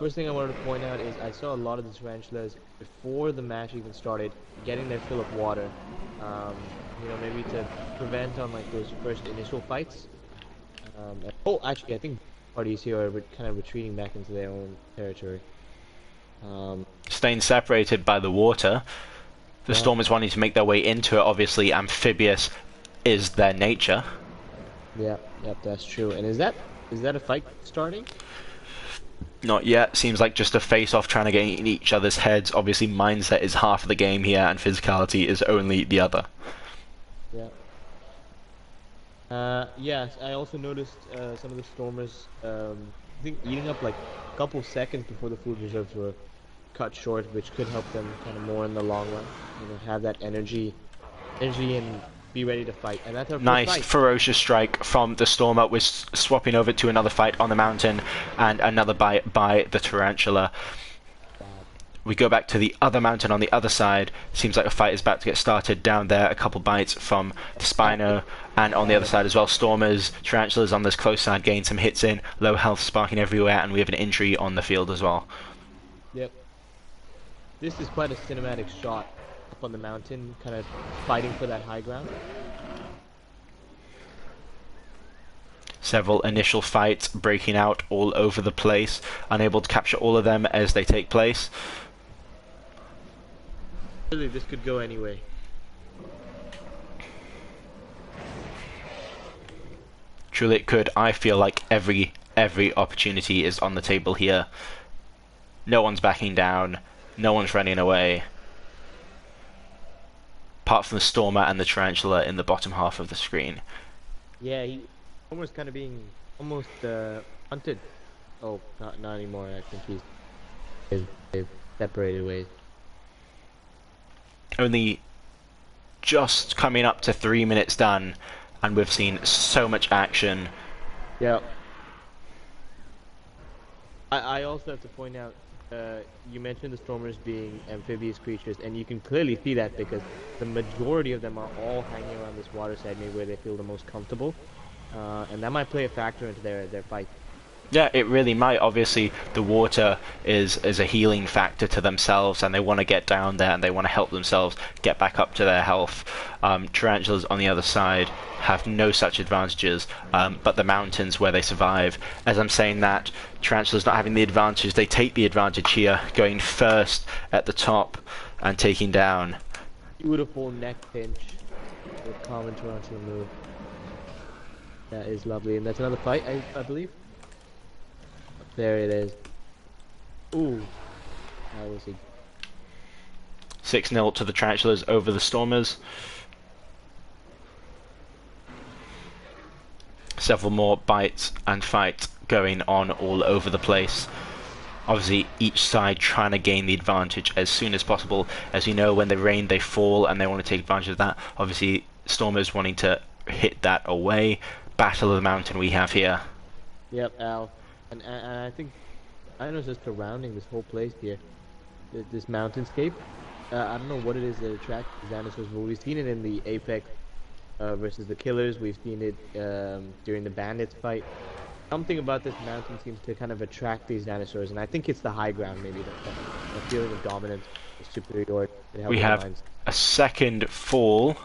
first thing I wanted to point out is I saw a lot of the tarantulas before the match even started getting their fill of water. Maybe to prevent on like those first initial fights. Actually, I think parties here are kind of retreating back into their own territory. Staying separated by the water. The Yeah. storm is wanting to make their way into it. Obviously, amphibious is their nature. Yeah, yep, that's true. And is that a fight starting? Not yet. Seems like just a face-off trying to get in each other's heads. Obviously, mindset is half of the game here, and physicality is only the other. Yeah. Yes, I also noticed some of the stormers, I think eating up like a couple seconds before the food reserves were cut short, which could help them kind of more in the long run. Have that energy, and be ready to fight. And that's our first Nice fight. ferocious strike from the Stormer. We're swapping over to another fight on the mountain and another bite by the Tarantula. We go back to the other mountain on the other side. Seems like a fight is about to get started down there. A couple bites from the Spino, and on the other side as well, Stormers, Tarantulas on this close side gain some hits in. Low health sparking everywhere, and we have an injury on the field as well. Yep. This is quite a cinematic shot up on the mountain, kind of fighting for that high ground. Several initial fights breaking out all over the place. Unable to capture all of them as they take place. Really, this could go anyway. Truly it could. I feel like every opportunity is on the table here. No one's backing down. No one's running away. Apart from the Stormer and the Tarantula in the bottom half of the screen. Yeah, he almost kind of being almost hunted. Oh, not anymore. I think they've separated ways. Only just coming up to 3 minutes done, and we've seen so much action. Yeah. I also have to point out, you mentioned the Stormers being amphibious creatures, and you can clearly see that because the majority of them are all hanging around this water segment where they feel the most comfortable, and that might play a factor into their fight. Yeah, it really might. Obviously, the water is a healing factor to themselves, and they want to get down there and they want to help themselves get back up to their health. Tarantulas on the other side have no such advantages, but the mountains where they survive. As I'm saying that, Tarantulas not having the advantage, they take the advantage here, going first at the top and taking down. Beautiful neck pinch with common tarantula move. That is lovely, and that's another fight, I believe. There it is. Ooh. That was a 6-0 to the Tarantulas over the Stormers. Several more bites and fights going on all over the place. Obviously, each side trying to gain the advantage as soon as possible. As you know, when they rain, they fall, and they want to take advantage of that. Obviously, Stormers wanting to hit that away. Battle of the Mountain we have here. Yep, Al. And I think I don't know, it's just surrounding this whole place here, this mountainscape. I don't know what it is that attracts the dinosaurs, but we've seen it in the Apex versus the Killers. We've seen it during the Bandits fight. Something about this mountain seems to kind of attract these dinosaurs, and I think it's the high ground, maybe the feeling of dominance, superiority. We have a second fall.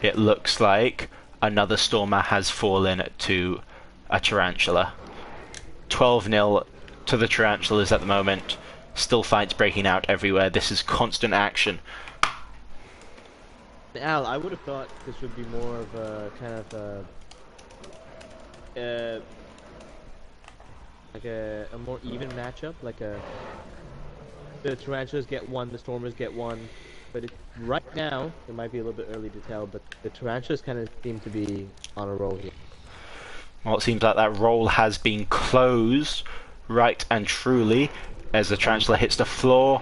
It looks like another Stormer has fallen to a Tarantula. 12-0 to the Tarantulas at the moment. Still fights breaking out everywhere. This is constant action. Al, I would have thought this would be more of a kind of like a more even matchup, like the Tarantulas get one, the Stormers get one. But right now, it might be a little bit early to tell, but the Tarantulas kind of seem to be on a roll here. Well, it seems like that roll has been closed, right and truly, as the Tarantula hits the floor.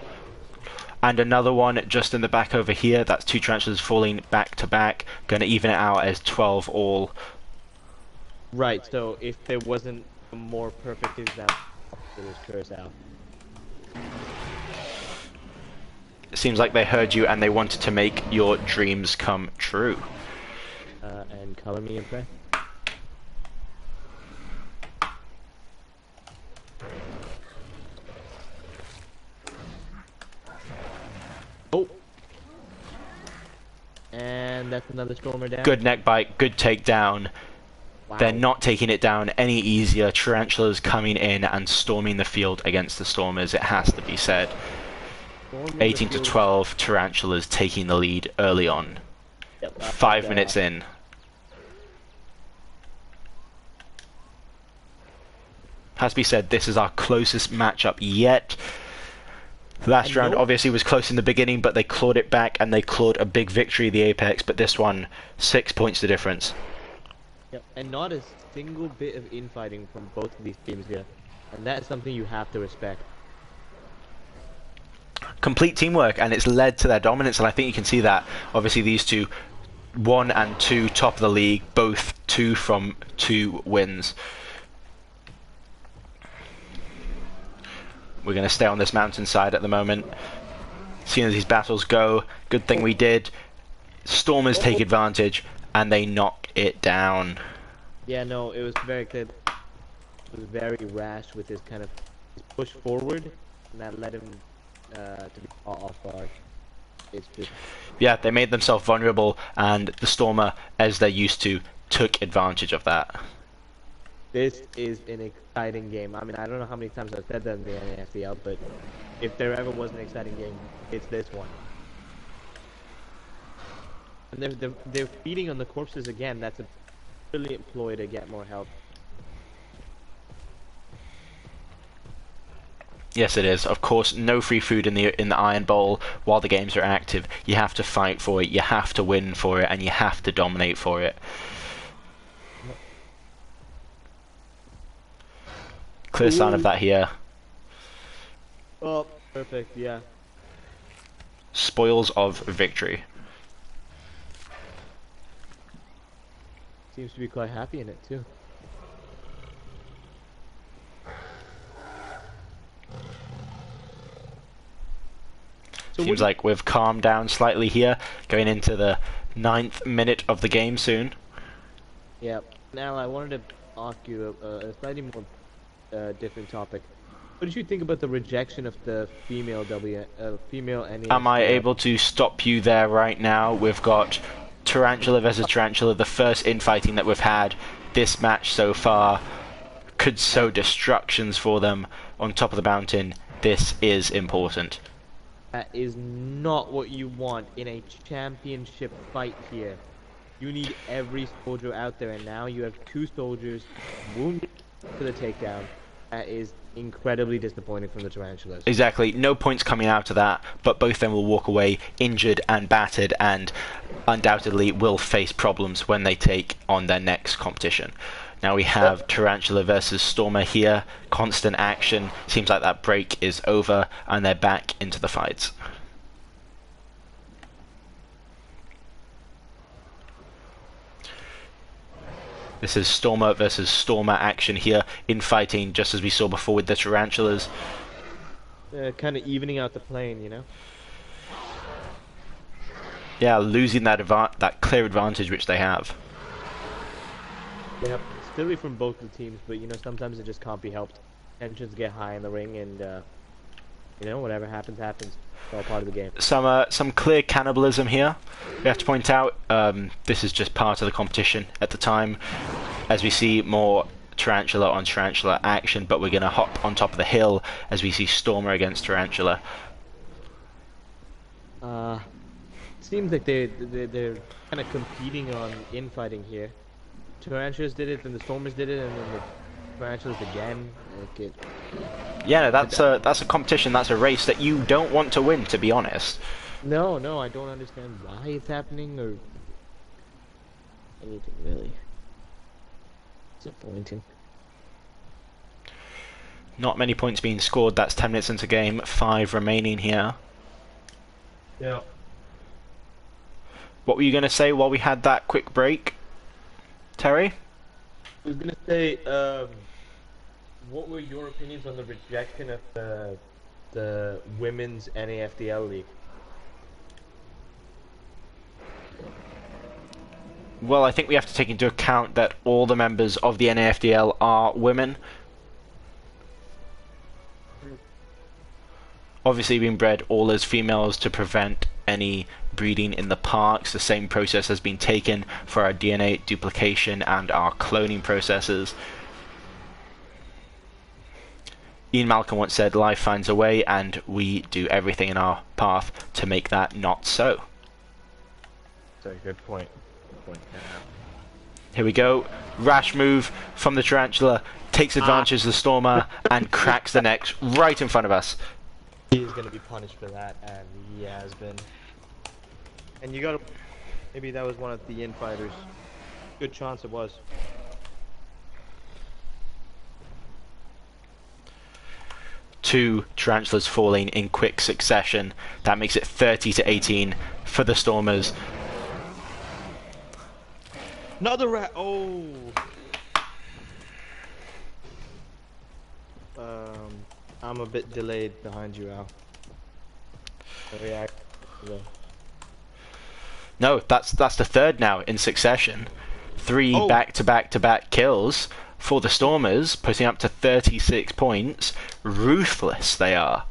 And another one just in the back over here. That's two Tarantulas falling back to back. Going to even it out as 12 all. Right, so if there wasn't a more perfect example, it was Curacao. It seems like they heard you and they wanted to make your dreams come true. And color me impressed. And that's another Stormer down. Good neck bite, good takedown. Wow. They're not taking it down any easier. Tarantulas coming in and storming the field against the Stormers, it has to be said. Storming 18 to 12, Tarantulas taking the lead early on. Yep, 5 minutes in. Has to be said, this is our closest matchup yet. Last round obviously was close in the beginning, but they clawed it back and they clawed a big victory, the Apex, but this one, 6 points the difference. Yep, and not a single bit of infighting from both of these teams here. And that's something you have to respect. Complete teamwork, and it's led to their dominance, and I think you can see that. Obviously these two, 1 and 2, top of the league, both 2 from 2 wins. We're going to stay on this mountainside at the moment. Seeing as these battles go, good thing we did. Stormers take advantage, and they knock it down. Yeah, no, it was very clear. It was very rash with his kind of push forward, and that led him to be caught off guard. It's just... Yeah, they made themselves vulnerable, and the Stormer, as they're used to, took advantage of that. This is an exciting game. I mean, I don't know how many times I've said that in the NAFDL, but if there ever was an exciting game, it's this one. And they're feeding on the corpses again. That's a brilliant ploy to get more help. Yes, it is. Of course, no free food in the Iron Bowl while the games are active. You have to fight for it, you have to win for it, and you have to dominate for it. Clear sign of that here. Oh, perfect, yeah. Spoils of victory. Seems to be quite happy in it, too. Seems like we've calmed down slightly here, going into the 9th minute of the game soon. Yeah. Now, I wanted to ask you a slightly more different topic. What did you think about the rejection of the female NES? Am I able to stop you there right now? We've got Tarantula versus Tarantula, the first infighting that we've had this match so far. Could sow destructions for them on top of the mountain. This is important. That is not what you want in a championship fight here. You need every soldier out there, and now you have 2 soldiers wounded to the takedown. That is incredibly disappointing from the Tarantulas. Exactly. No points coming out of that, but both of them will walk away injured and battered, and undoubtedly will face problems when they take on their next competition. Now we have Tarantula versus Stormer here. Constant action. Seems like that break is over, and they're back into the fights. This is Stormer versus Stormer action here, infighting just as we saw before with the Tarantulas. Kind of evening out the plane, you know? Yeah, losing that clear advantage which they have. Yep. Still from both the teams, but you know, sometimes it just can't be helped. Tensions get high in the ring, and you know, whatever happens, happens. It's all part of the game. Some clear cannibalism here. We have to point out this is just part of the competition at the time, as we see more Tarantula on Tarantula action. But we're gonna hop on top of the hill as we see Stormer against Tarantula. Seems like they're kind of competing on infighting here. Tarantulas did it, then the Stormers did it, and then the Tarantulas again. Yeah, that's a competition. That's a race that you don't want to win, to be honest. No, I don't understand why it's happening or anything really. Disappointing. Not many points being scored. That's 10 minutes into game. 5 remaining here. Yeah. What were you going to say while we had that quick break, Terry? I was gonna say, what were your opinions on the rejection of the women's NAFDL league? Well, I think we have to take into account that all the members of the NAFDL are women. Obviously being bred all as females to prevent any breeding in the parks. The same process has been taken for our DNA duplication and our cloning processes. Ian Malcolm once said, life finds a way, and we do everything in our path to make that not so. Sorry, good point. Good point. Here we go. Rash move from the Tarantula, takes advantage of the Stormer, and cracks the necks right in front of us. He is going to be punished for that, and he has been. And you got to... Maybe that was one of the infighters. Good chance it was. Two Tarantulas falling in quick succession. That makes it 30-18 for the Stormers. Another rat. Oh. I'm a bit delayed behind you, Al. No, that's the third now in succession. Three back-to-back-to-back kills for the Stormers, putting up to 36 points. Ruthless they are.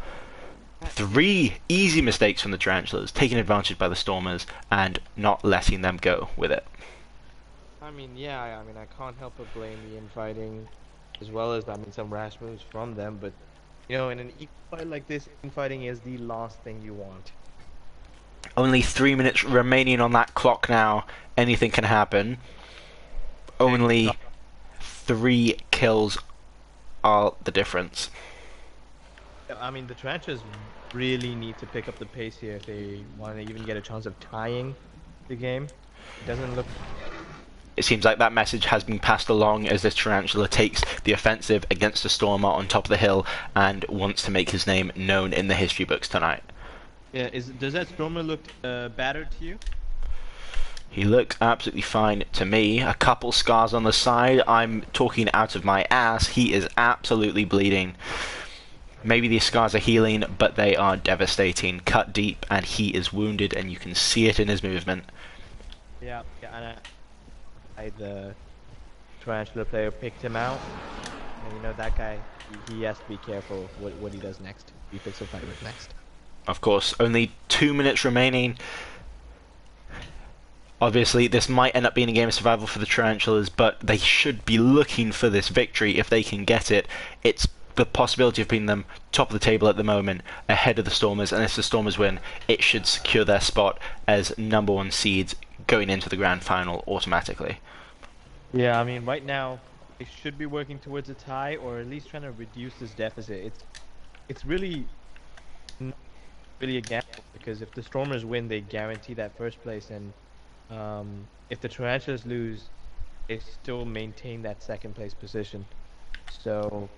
3 easy mistakes from the Tarantulas, taken advantage by the Stormers and not letting them go with it. I mean, yeah, I mean, I can't help but blame the infighting, as well as, I mean, some rash moves from them, but, you know, in an equal fight like this, infighting is the last thing you want. Only 3 minutes remaining on that clock now. Anything can happen. Only 3 kills are the difference. I mean, the Tarantulas really need to pick up the pace here if they want to even get a chance of tying the game. It doesn't look... It seems like that message has been passed along as this Tarantula takes the offensive against the Stormer on top of the hill and wants to make his name known in the history books tonight. Yeah, does that Stormer look battered to you? He looks absolutely fine to me. A couple scars on the side. I'm talking out of my ass. He is absolutely bleeding. Maybe these scars are healing, but they are devastating. Cut deep, and he is wounded, and you can see it in his movement. Yeah, and the Tarantula player picked him out, and you know that guy, he has to be careful what he does next. He picks a fight with next. Of course, only 2 minutes remaining. Obviously, this might end up being a game of survival for the Tarantulas, but they should be looking for this victory if they can get it. It's the possibility of being them top of the table at the moment, ahead of the Stormers, and if the Stormers win, it should secure their spot as #1 seeds going into the grand final automatically. Yeah, I mean, right now, they should be working towards a tie, or at least trying to reduce this deficit. It's really a gamble, because if the Stormers win, they guarantee that first place, and if the Tarantulas lose, they still maintain that second place position. So,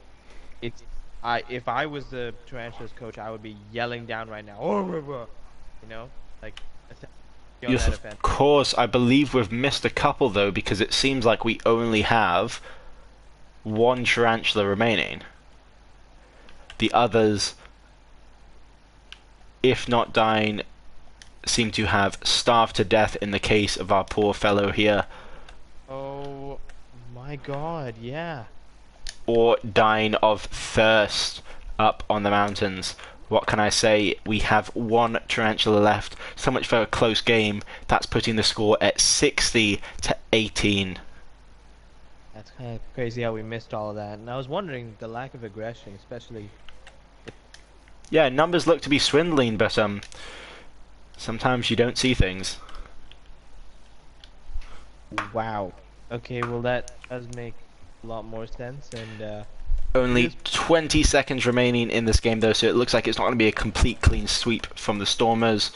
if I was the Tarantulas coach, I would be yelling down right now, you know, like. Yes, of course. I believe we've missed a couple though, because it seems like we only have 1 Tarantula remaining. The others, if not dying, seem to have starved to death in the case of our poor fellow here. Oh my god, yeah. Or dying of thirst up on the mountains. What can I say? We have 1 Tarantula left. So much for a close game. That's putting the score at 60-18. That's kind of crazy how we missed all of that. And I was wondering the lack of aggression, especially. Yeah, numbers look to be swindling, but sometimes you don't see things. Wow. Okay, well that does make a lot more sense, and only 20 seconds remaining in this game though, so it looks like it's not going to be a complete clean sweep from the Stormers.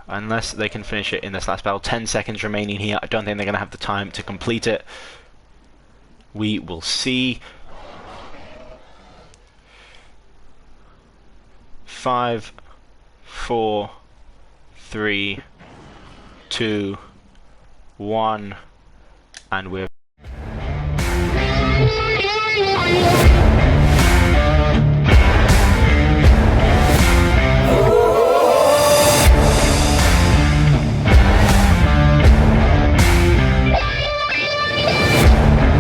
Unless they can finish it in this last battle. 10 seconds remaining here. I don't think they're going to have the time to complete it. We will see. 5, 4, 3, 2, 1, and we're